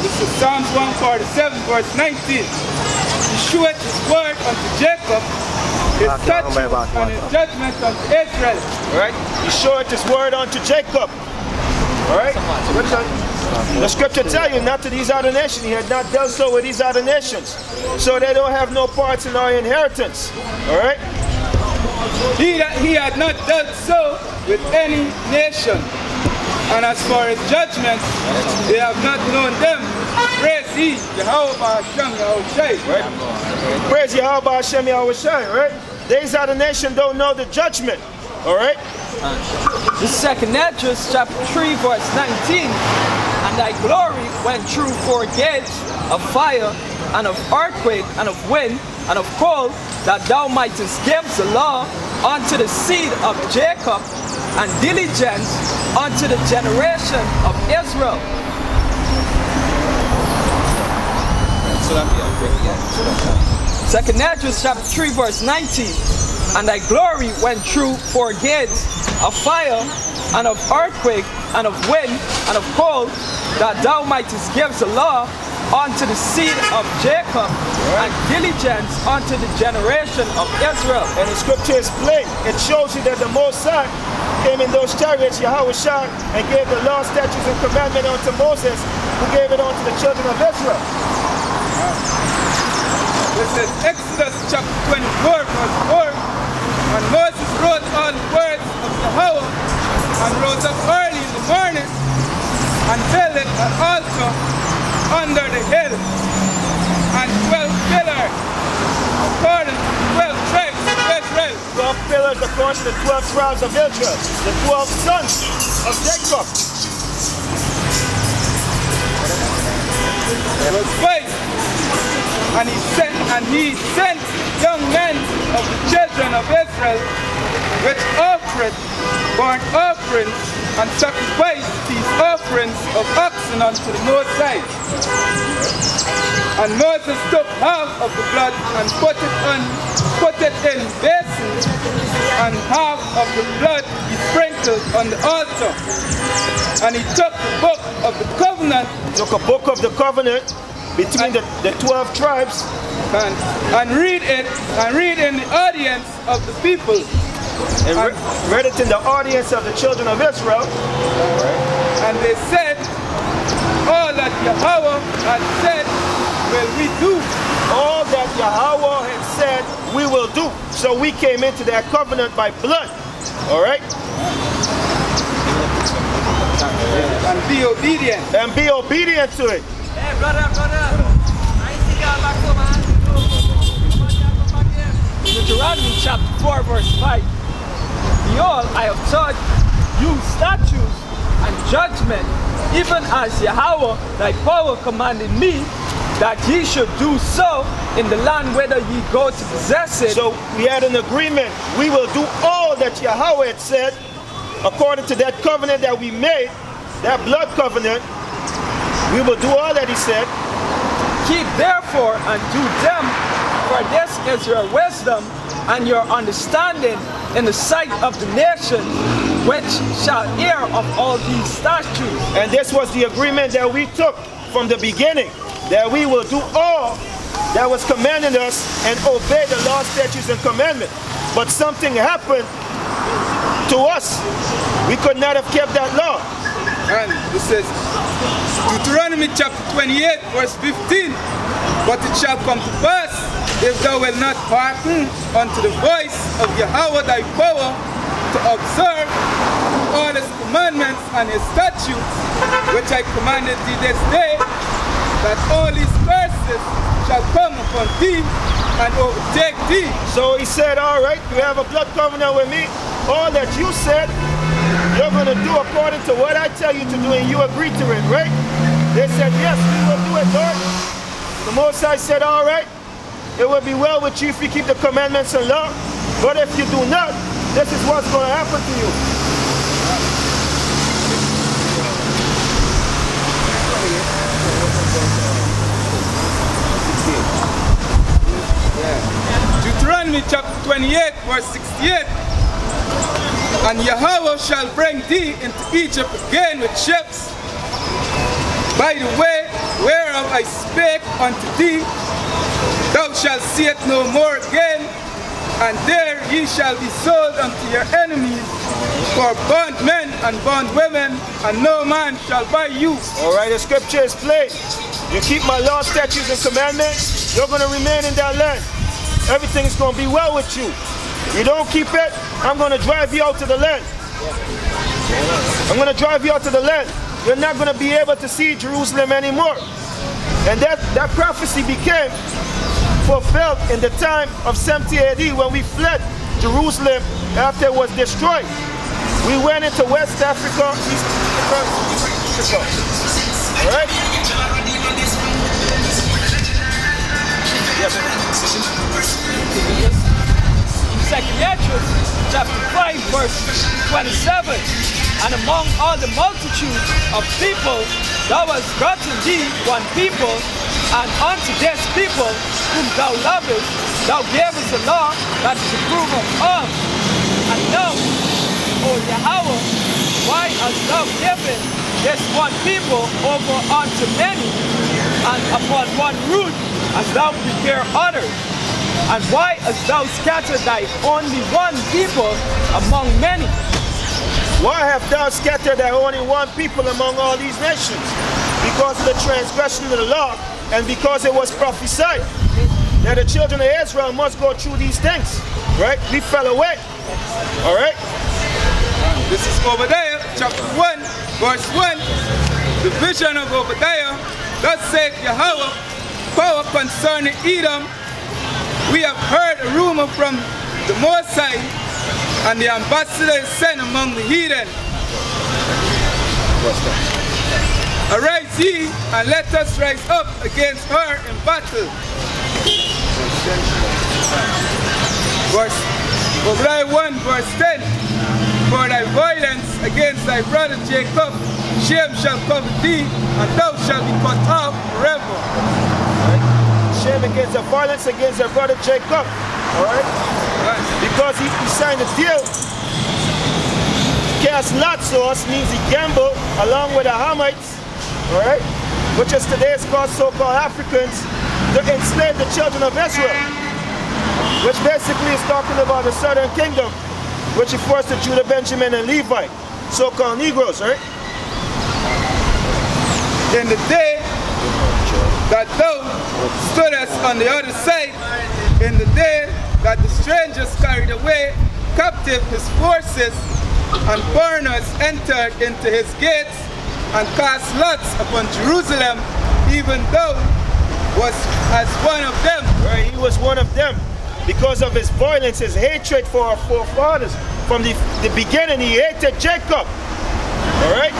This is Psalms 147, verse 19. He showeth his word unto Jacob, his statutes and his judgments unto Israel. Right? He showeth his word unto Jacob. Alright? The scripture tell you not to these other nations. He had not done so with these other nations. So they don't have no parts in our inheritance. Alright? He had not done so with any nation. And as for his judgments, they have not known them. Praise ye, Yahweh Hashem Yahushai. Right? Praise Yahweh Hashem Yahushai, right? These other nations don't know the judgment. Alright? The second Esdras chapter 3 verse 19. And thy glory went through 4 gates of fire, and of earthquake, and of wind, and of cold, that thou mightest give the law unto the seed of Jacob, and diligence unto the generation of Israel. Second Esdras chapter 3 verse 19. And thy glory went through 4 gates of fire, and of earthquake, and of wind, and of cold, that thou mightest give the law unto the seed of Jacob, and diligence unto the generation of Israel. And the scripture is plain. It shows you that the Most High came in those chariots, Yahweh Shai, and gave the law, statutes, and commandment unto Moses, who gave it unto the children of Israel. This is Exodus chapter 24, verse 4. And Moses wrote all the words of Yahweh, and rose up early in the morning, and built an altar under the hill, and 12 pillars according to the 12 tribes of Israel. 12 pillars according to the 12 tribes of Israel, the 12 sons of Jacob. Verse 5. And he sent young men of the children of Israel, which offered burnt offerings and sacrificed these offerings of oxen unto the Most High. And Moses took half of the blood and put it in basins, and half of the blood he sprinkled on the altar. And he took the book of the covenant, Between the 12 tribes, and read in the audience of the people, and read it in the audience of the children of Israel. And they said, all that Yahweh had said will we do. All that Yahweh had said we will do. So we came into that covenant by blood. Alright? And be obedient. And be obedient to it. Hey, brother. Deuteronomy chapter 4 verse 5. Behold, I have taught you statutes and judgment, even as Yahweh thy power commanded me, that ye should do so in the land whither ye go to possess it. So we had an agreement. We will do all that Yahweh had said, according to that covenant that we made, that blood covenant. We will do all that he said. Keep therefore and do them, for this is your wisdom and your understanding in the sight of the nations, which shall hear of all these statutes. And this was the agreement that we took from the beginning, that we will do all that was commanded us and obey the law, statutes, and commandments. But something happened to us. We could not have kept that law. And this is Deuteronomy chapter 28 verse 15. But it shall come to pass, if thou wilt not hearken unto the voice of Yahweh thy power, to observe all his commandments and his statutes, which I commanded thee this day, that all these curses shall come upon thee and overtake thee. So he said, all right, you have a blood covenant with me. All that you said, you're going to do according to what I tell you to do, and you agree to it, right? They said, yes, we will do it, Lord. The Most High said, all right, it will be well with you if you keep the commandments and law. But if you do not, this is what's going to happen to you. Deuteronomy chapter 28 verse 68. And Yahweh shall bring thee into Egypt again with ships by the way I spake unto thee, thou shalt see it no more again, and there ye shall be sold unto your enemies for bondmen and bondwomen, and no man shall buy you. Alright, the scripture is plain. You keep my laws, statutes, and commandments, you're going to remain in that land. Everything's going to be well with you. You don't keep it, I'm going to drive you out to the land. I'm going to drive you out to the land. You're not going to be able to see Jerusalem anymore. And that prophecy became fulfilled in the time of 70 AD when we fled Jerusalem after it was destroyed. We went into West Africa, East Africa. Alright? Second Esdras, chapter 5, verse 27. And among all the multitude of people, thou hast gotten thee one people, and unto this people whom thou lovest, thou gavest a law that is approved of all. And now, O Yahweh, why hast thou given this one people over unto many, and upon one root hast thou prepared others? And why hast thou scattered thy only one people among many? Why have thou scattered thy only one people among all these nations? Because of the transgression of the law, and because it was prophesied that the children of Israel must go through these things. Right? We fell away. Alright? This is Obadiah chapter 1, verse 1. The vision of Obadiah. Thus saith Yahweh, power concerning Edom. We have heard a rumor from the Most High, and the ambassador is sent among the heathen. Arise ye, and let us rise up against her in battle. Obadiah 1, verse 10. For thy violence against thy brother Jacob, shame shall cover thee, and thou shalt be cut off forever. Shame against the violence against their brother Jacob. Alright? Because he signed a deal. Cast lots to us means he gambled along with the Hamites, alright? Which is today's called so-called Africans, to enslave the children of Israel. Which basically is talking about the southern kingdom, which refers to Judah, Benjamin, and Levi, so-called Negroes, right? In the day that thou stoodest on the other side, in the day that the strangers carried away captive his forces, and foreigners entered into his gates, and cast lots upon Jerusalem, even though was as one of them. Right, he was one of them. Because of his violence, his hatred for our forefathers. From the beginning, he hated Jacob. Alright?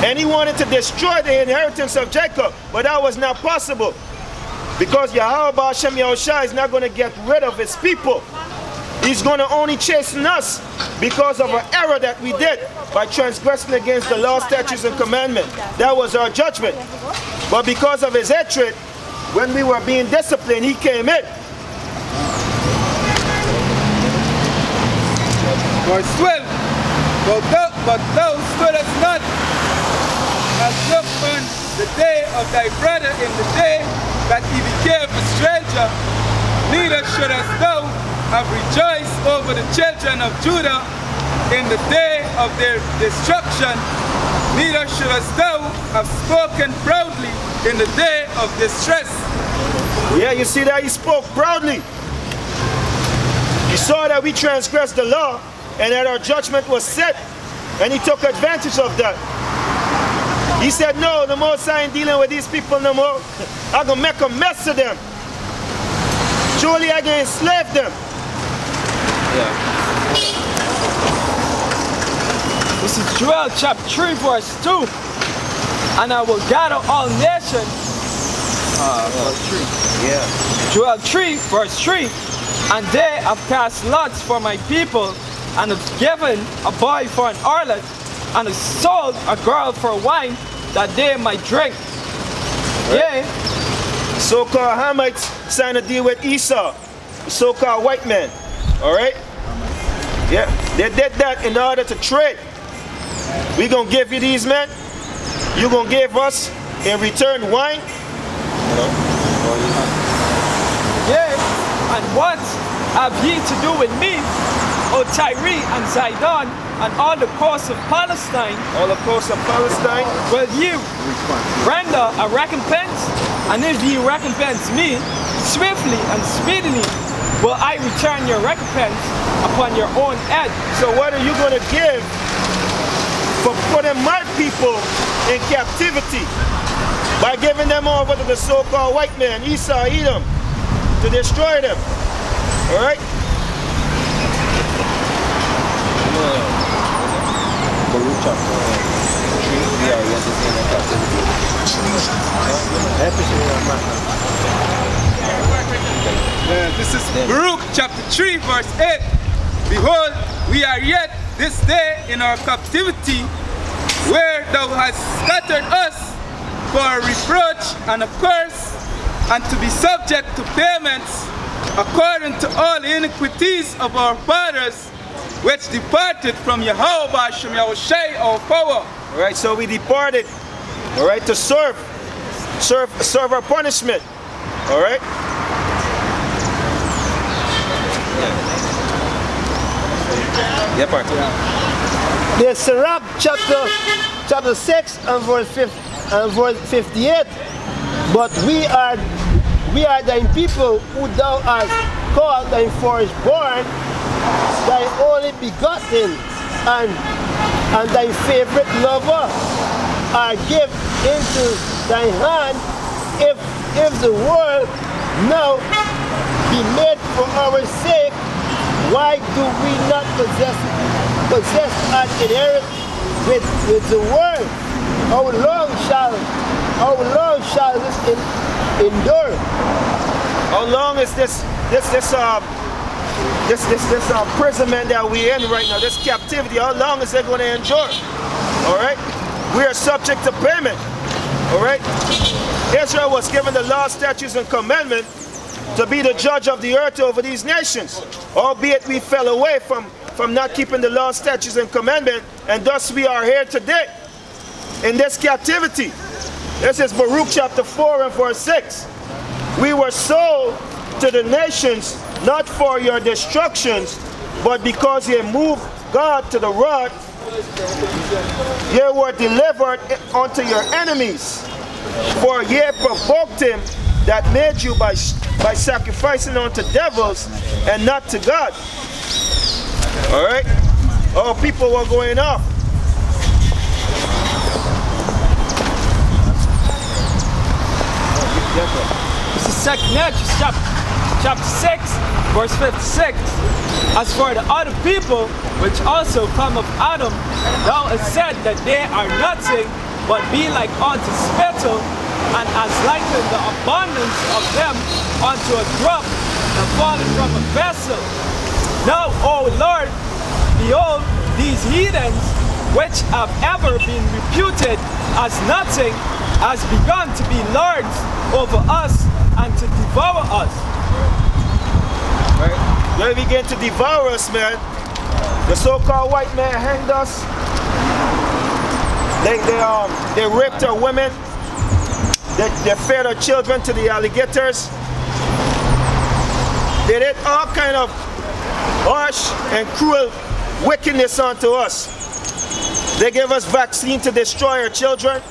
And he wanted to destroy the inheritance of Jacob, but that was not possible. Because Yahweh Ba'ashem Yahushua is not going to get rid of his people. He's going to only chasten us because of an error that we did by transgressing against the law, statutes, and commandments. That was our judgment. But because of his hatred, when we were being disciplined, he came in. Verse 12. But thou stoodest not as look on the day of thy brother in the day that he became a stranger, neither shouldest thou have rejoiced over the children of Judah in the day of their destruction, neither shouldest thou have spoken proudly in the day of distress. Yeah, you see that he spoke proudly. He saw that we transgressed the law and that our judgment was set, and he took advantage of that. He said, no, the Most High ain't dealing with these people no more. I'm going to make a mess of them. Surely I'm going to enslave them. Yeah. This is Joel chapter 3, verse 2. And I will gather all nations. Verse 3. Yeah. Joel 3, verse 3. And they have cast lots for my people, and have given a boy for an harlot, and have sold a girl for wine, that they might drink. Right. Yeah. So-called Hamites signed a deal with Esau, the so-called white man. Alright? Yeah. They did that in order to trade. We're going to give you these men. You're going to give us in return wine. Yea, and what have ye to do with me, O Tyre and Zidon, and all the coasts of Palestine? All the coasts of Palestine. Will you render a recompense? And if ye recompense me, swiftly and speedily will I return your recompense upon your own head. So what are you going to give for putting my people in captivity? By giving them over to the so-called white man, Esau, Edom, to destroy them. All right? Baruch chapter 3, we are yet in captivity. This is Baruch chapter 3 verse 8. Behold, we are yet this day in our captivity, where thou hast scattered us for a reproach and a curse, and to be subject to payments according to all the iniquities of our fathers, which departed from Yahweh Hashem Yahushai our power. All right, so we departed, all right, to serve our punishment. All right? Yeah, part. The Sirach chapter 6 and verse 58. But we are thine people who thou hast called thine firstborn, thy only begotten, and thy favorite lover are given into thy hand. If the world now be made for our sake, why do we not possess and inherit with the world? How long shall this endure? How long is this imprisonment that we're in right now, this captivity? How long is it going to endure? All right, we are subject to payment. All right, Israel was given the law, statutes, and commandments to be the judge of the earth over these nations. Albeit we fell away from not keeping the law, statutes, and commandments, and thus we are here today in this captivity. This is Baruch chapter 4 and verse 6. We were sold to the nations not for your destructions, but because ye moved God to the rod, ye were delivered unto your enemies. For ye provoked him that made you by sacrificing unto devils and not to God. All right? Oh, people were going off. This is 2nd Esdras chapter 6, verse 56. As for the other people, which also come of Adam, thou hast said that they are nothing, but be like unto spittle, and as liken the abundance of them unto a drop that falleth from a vessel. Now, O Lord, behold, these heathens, which have ever been reputed as nothing, has begun to be lords over us and to devour us. Right? They begin to devour us, man. The so-called white man hanged us. They raped our women. They fed our children to the alligators. They did all kind of harsh and cruel wickedness unto us. They gave us vaccine to destroy our children.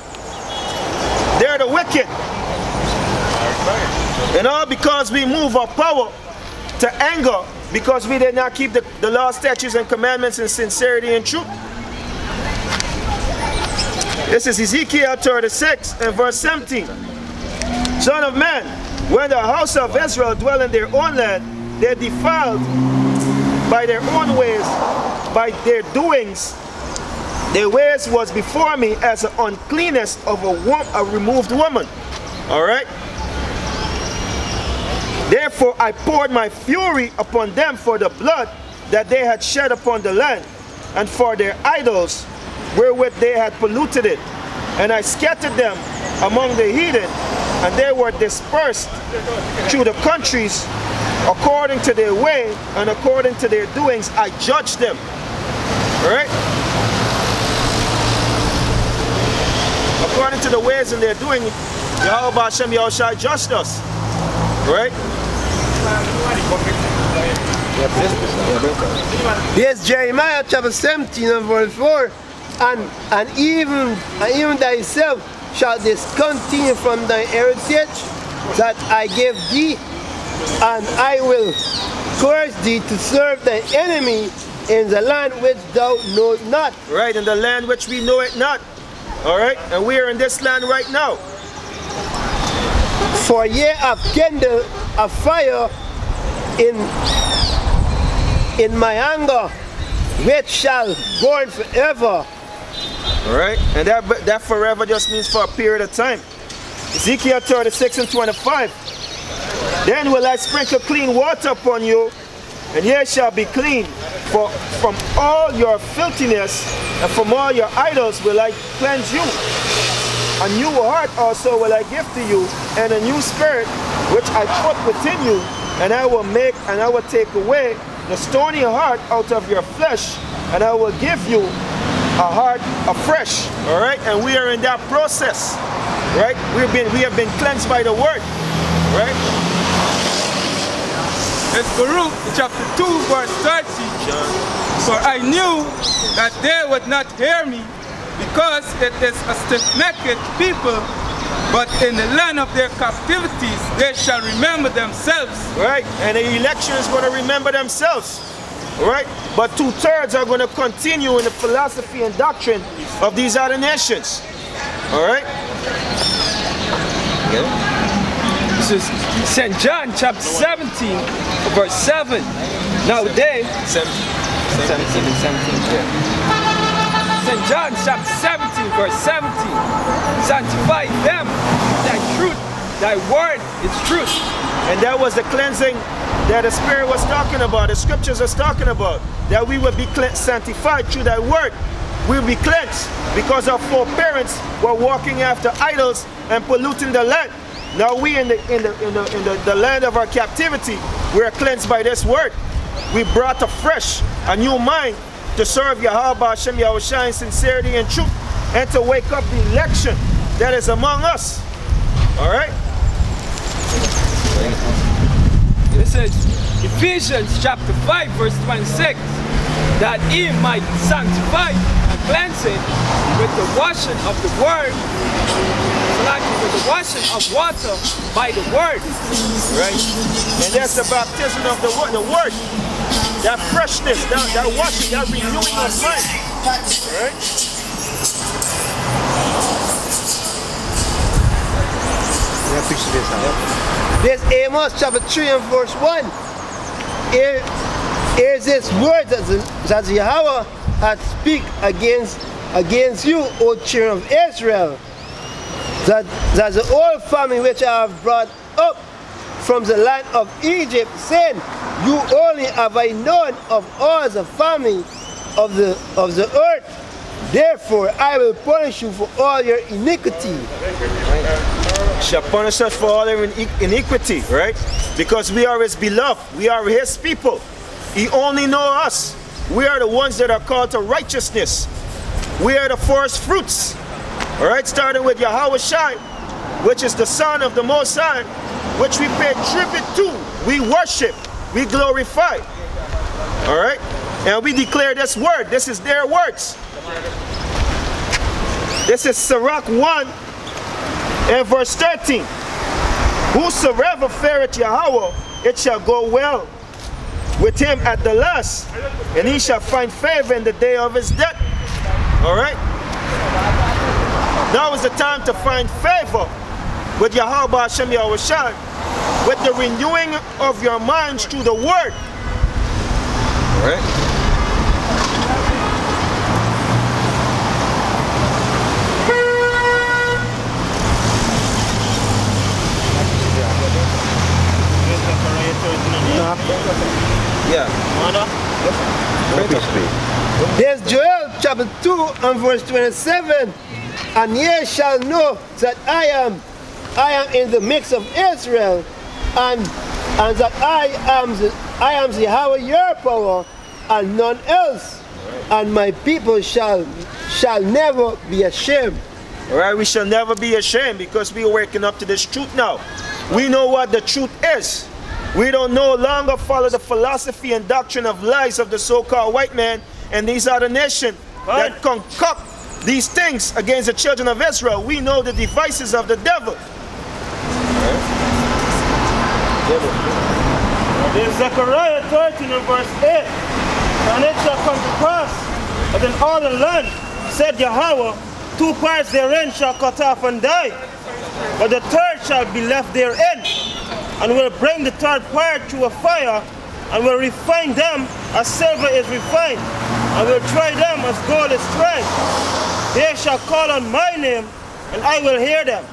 They're the wicked. And all because we move our power to anger, because we did not keep the law, statutes, and commandments in sincerity and truth. This is Ezekiel 36 and verse 17. Son of man, when the house of Israel dwell in their own land, they defiled by their own ways, by their doings. Their ways was before me as the uncleanness of a removed woman. All right? Therefore I poured my fury upon them for the blood that they had shed upon the land, and for their idols wherewith they had polluted it. And I scattered them among the heathen, and they were dispersed through the countries according to their way and according to their doings. I judged them. All right? According to the ways and their doing, Yahweh Hashem Yahushua judged us. Right? Yes, Jeremiah chapter 17 and verse 4. And even thyself shalt discontinue from thy heritage that I gave thee, and I will curse thee to serve thy enemy in the land which thou knowest not. Right, in the land which we know it not. Alright, and we are in this land right now. For ye have kindled a fire in my anger, which shall burn forever. Alright, and that forever just means for a period of time. Ezekiel 36 and 25. Then will I sprinkle clean water upon you, and ye shall be clean. For from all your filthiness and from all your idols will I cleanse you. A new heart also will I give to you, and a new spirit which I put within you, and I will take away the stony heart out of your flesh, and I will give you a heart afresh. Alright, and we are in that process. Right? We have been cleansed by the word. Right? It's Baruch chapter 2 verse 30. For I knew that they would not hear me, because it is a stiff-necked people, but in the land of their captivities they shall remember themselves. Right, and the election is going to remember themselves. Right, but 2/3 are going to continue in the philosophy and doctrine of these other nations. Alright? This is St. John chapter 17 verse 7. Now they 17 and 17, yeah. St. John chapter 17 verse 17. Sanctify them thy truth, thy word is truth. And that was the cleansing that the Spirit was talking about, the scriptures was talking about, that we would be sanctified through thy word. We will be cleansed because our foreparents were walking after idols and polluting the land. Now we in the land of our captivity, we are cleansed by this word. We brought afresh a new mind to serve Yahweh Hashem Yahushua in sincerity and truth, and to wake up the election that is among us. Alright? This is Ephesians chapter 5 verse 26, that he might sanctify and cleanse it with the washing of the word, with the washing of water by the word. Right? And that's the baptism of the word. That freshness, that washing, that renewing of mind. Right? This Amos chapter 3 and verse 1. Here is this word that Yahweh hath speak against you, O children of Israel, that the whole family which I have brought up from the land of Egypt, saying, you only have I known of all the family of the earth. Therefore I will punish you for all your iniquity. Shall punish us for all our iniquity, right? Because we are his beloved, we are his people. He only knows us. We are the ones that are called to righteousness. We are the first fruits. Alright, starting with Yahweh Shai, which is the Son of the Most High, which we pay tribute to, we worship, we glorify. Alright? And we declare this word. This is their words. This is Sirach 1 and verse 13. Whosoever feareth Yahweh, it shall go well with him at the last, and he shall find favor in the day of his death. Alright? Now is the time to find favor with Yahweh Hashem Yahushua, with the renewing of your minds through the word. Alright? Yeah. There's Joel chapter 2 and verse 27. And ye shall know that I am in the midst of Israel, and that I am the Yahweh your power, and none else, and my people shall never be ashamed. Alright, we shall never be ashamed because we are waking up to this truth now. We know what the truth is. We don't no longer follow the philosophy and doctrine of lies of the so-called white man and these other nations that concoct these things against the children of Israel. We know the devices of the devil. In Zechariah 13 and verse 8, and it shall come to pass that in all the land, said Yahweh, 2 parts therein shall cut off and die, but the third shall be left therein, and will bring the third part through a fire, and will refine them as silver is refined, and will try them as gold is tried. They shall call on my name, and I will hear them.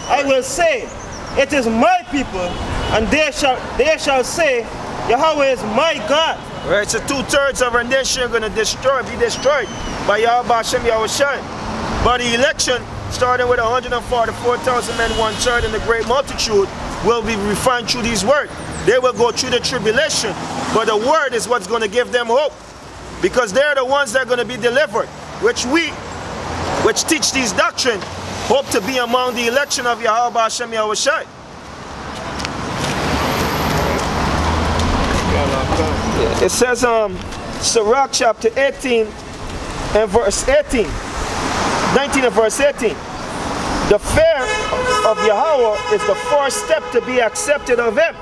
I will say, it is my people, and they shall say, Yahweh is my God. Right, so 2/3 of our nation are going to be destroyed by Yahweh Hashem Yahushai. But the election, starting with 144,000 men, 1/3 in the great multitude, will be refined through these words. They will go through the tribulation, but the word is what's going to give them hope. Because they're the ones that are going to be delivered, which teach these doctrine, hope to be among the election of Yahweh Hashem Yahushai. It says, Sirach chapter 18 and verse 18, 19 and verse 18. The fear of Yahweh is the first step to be accepted of him,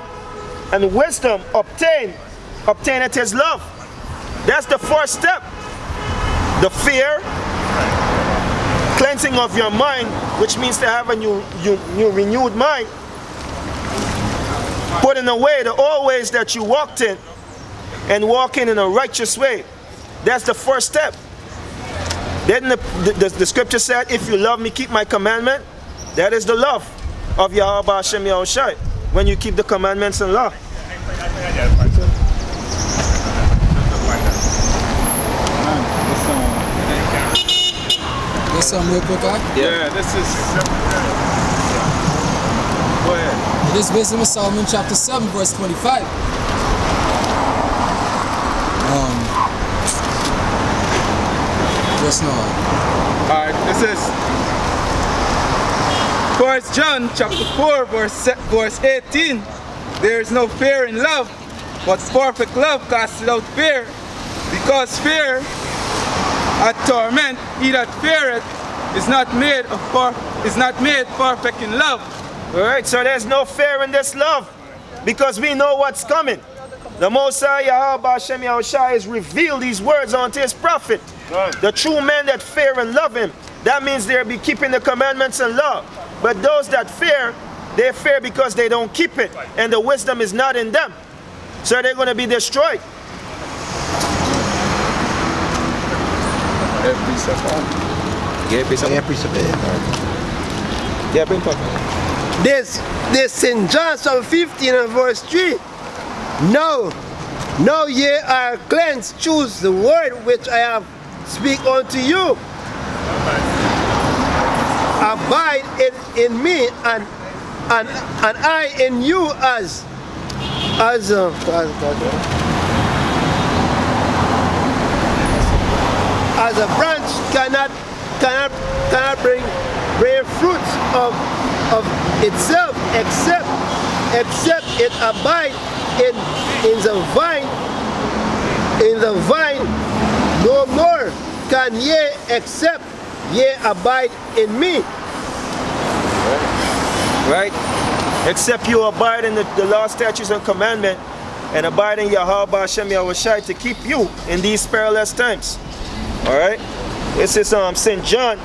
and wisdom obtaineth his love. That's the first step. The fear, cleansing of your mind, which means to have a new renewed mind, putting away the old ways that you walked in and walking in a righteous way. That's the first step. Then the scripture said, if you love me, keep my commandment. That is the love of Yahweh Hashem Yahushai, when you keep the commandments and law. This real quick, Yeah, this is... Go ahead. It is Wisdom of Solomon chapter 7 verse 25. Just now. Alright, this is 1 John chapter 4 verse 18. There is no fear in love, but perfect love casts out fear, because fear hath torment. He that feareth is not made perfect in love. Alright, so there's no fear in this love, because we know what's coming. The Most High Yahweh Hashem Yahushai has revealed these words unto his prophet. Right. The true men that fear and love him, that means they'll be keeping the commandments and law. But those that fear, they fear because they don't keep it, and the wisdom is not in them. So they're going to be destroyed. This in John 15 and verse 3. Now ye are cleansed, choose the word which I have speak unto you. Abide in me, and I in you, as a branch cannot bring fruits of itself except it abide in the vine. In the vine, no more can ye except ye abide in me. Right? Except you abide in the law, statutes, and commandment, and abide in Yahweh Hashem Yahushai to keep you in these perilous times. Alright? This is St. John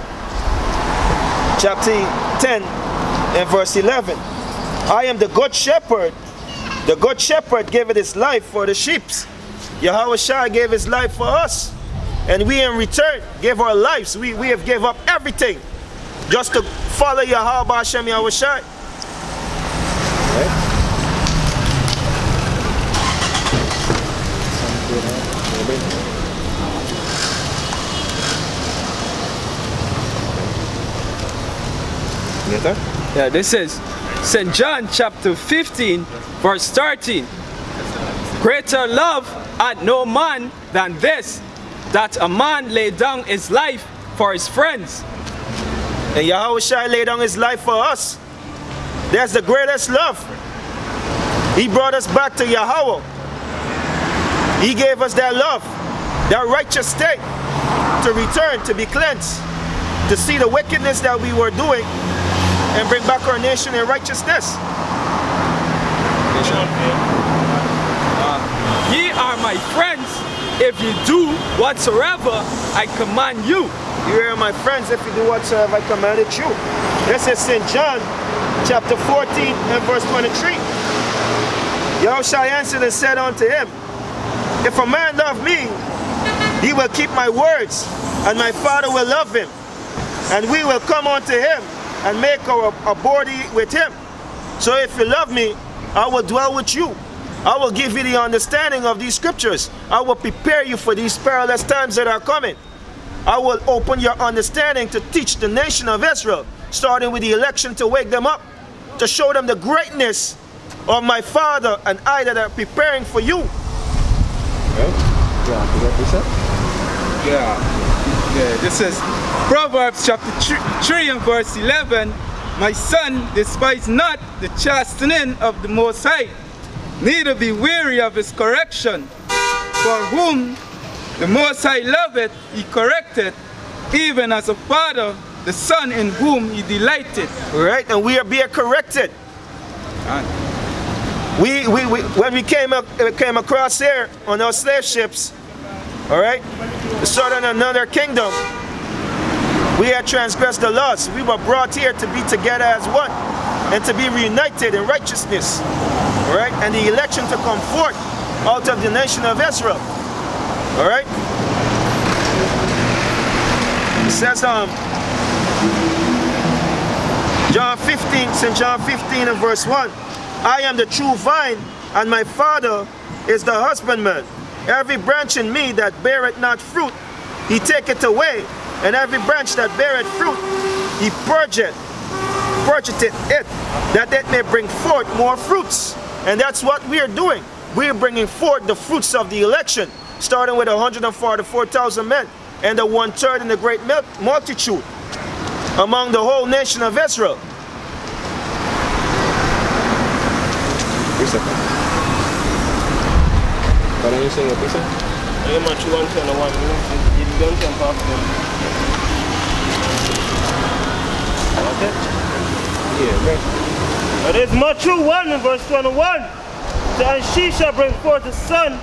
chapter 10 and verse 11. I am the good shepherd. The good shepherd gave his life for the sheep. Yahushai gave his life for us. And we in return gave our lives. We have gave up everything just to follow Yahweh Hashem Yahushai. Yeah, this is St. John chapter 15 verse 13. Greater love hath no man than this, that a man lay down his life for his friends. And Yahweh Shai laid down his life for us. That's the greatest love. He brought us back to Yahweh. He gave us that love, that righteous state, to return, to be cleansed, to see the wickedness that we were doing, and bring back our nation in righteousness. Ye are my friends if you do whatsoever I command you. You are my friends if you do whatsoever I commanded you. This is St. John chapter 14 and verse 23. Yahushua answered and said unto him, if a man love me, he will keep my words, and my Father will love him, and we will come unto him and make our abode with him. So if you love me, I will dwell with you. I will give you the understanding of these scriptures. I will prepare you for these perilous times that are coming. I will open your understanding to teach the nation of Israel, starting with the election, to wake them up, to show them the greatness of my Father and I that are preparing for you. Yeah, this is Proverbs chapter 3 and verse 11. My son, despise not the chastening of the Most High, neither be weary of his correction. For whom the Most High loveth, he corrected, even as a father, the son in whom he delighted. Right, and we are being corrected. When we came across here on our slave ships, all right, to southern another kingdom, we had transgressed the laws. We were brought here to be together as one and to be reunited in righteousness, all right, and the election to come forth out of the nation of Israel. All right. It says John 15, St. John 15 and verse 1. I am the true vine, and my Father is the husbandman. Every branch in me that beareth not fruit, he taketh away, and every branch that beareth fruit, he purgeth it, that it may bring forth more fruits. And that's what we are doing. We are bringing forth the fruits of the election, starting with 144,000 men and the 1/3 in the great multitude among the whole nation of Israel. What are you saying, Pisa? I am at 121. You don't jump off them. Okay? Yeah, right. It is Matthew 1 in verse 21. And she shall bring forth a son,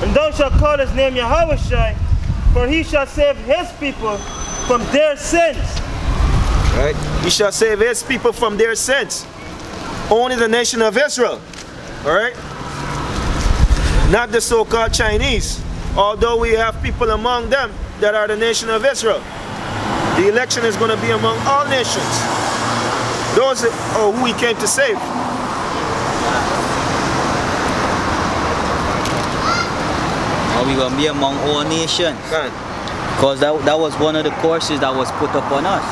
and thou shalt call his name Yahushua, for he shall save his people from their sins. Right? He shall save his people from their sins. Only the nation of Israel. All right? Not the so-called Chinese. Although we have people among them that are the nation of Israel. The election is going to be among all nations. Those are who he came to save. We're going to be among all nations. Because that was one of the courses that was put upon us.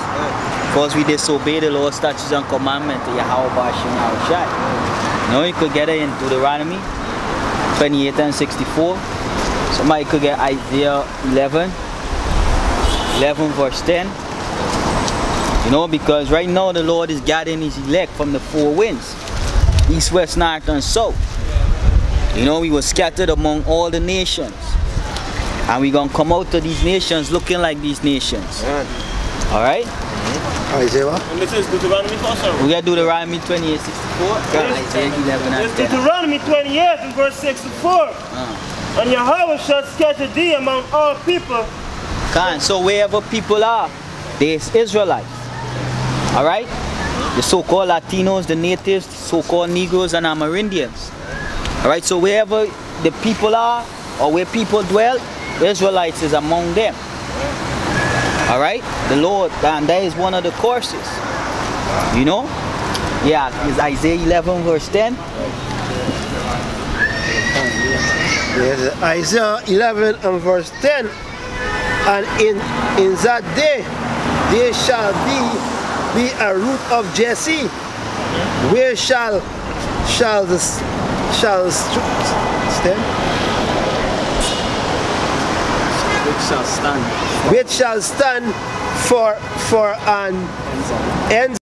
Because we disobeyed the law, statutes, and commandments of Yahweh Bashim Yahushai. Now you could get it in Deuteronomy 28 and 64. Somebody could get Isaiah 11 verse 10. You know, because right now the Lord is gathering his elect from the four winds. East, west, north, and south. You know, we were scattered among all the nations. And we're going to come out to these nations looking like these nations. Alright? Isaiah. And this is Deuteronomy 4, sir. We got Deuteronomy 28, 64. Isaiah 11 and 10. Deuteronomy 28 and verse 64. And Yahweh shall scatter thee among all people. So wherever people are, there's Israelites. Alright? The so-called Latinos, the natives, the so-called Negroes, and Amerindians. Alright, so wherever the people are, or where people dwell, Israelites is among them. Alright? The Lord, and that is one of the courses. You know? Yeah, it's Isaiah 11 verse 10. Yes, Isaiah 11 and verse 10. And in that day, there shall be a root of Jesse, where shall stand? Which shall stand. Which shall stand for an enzyme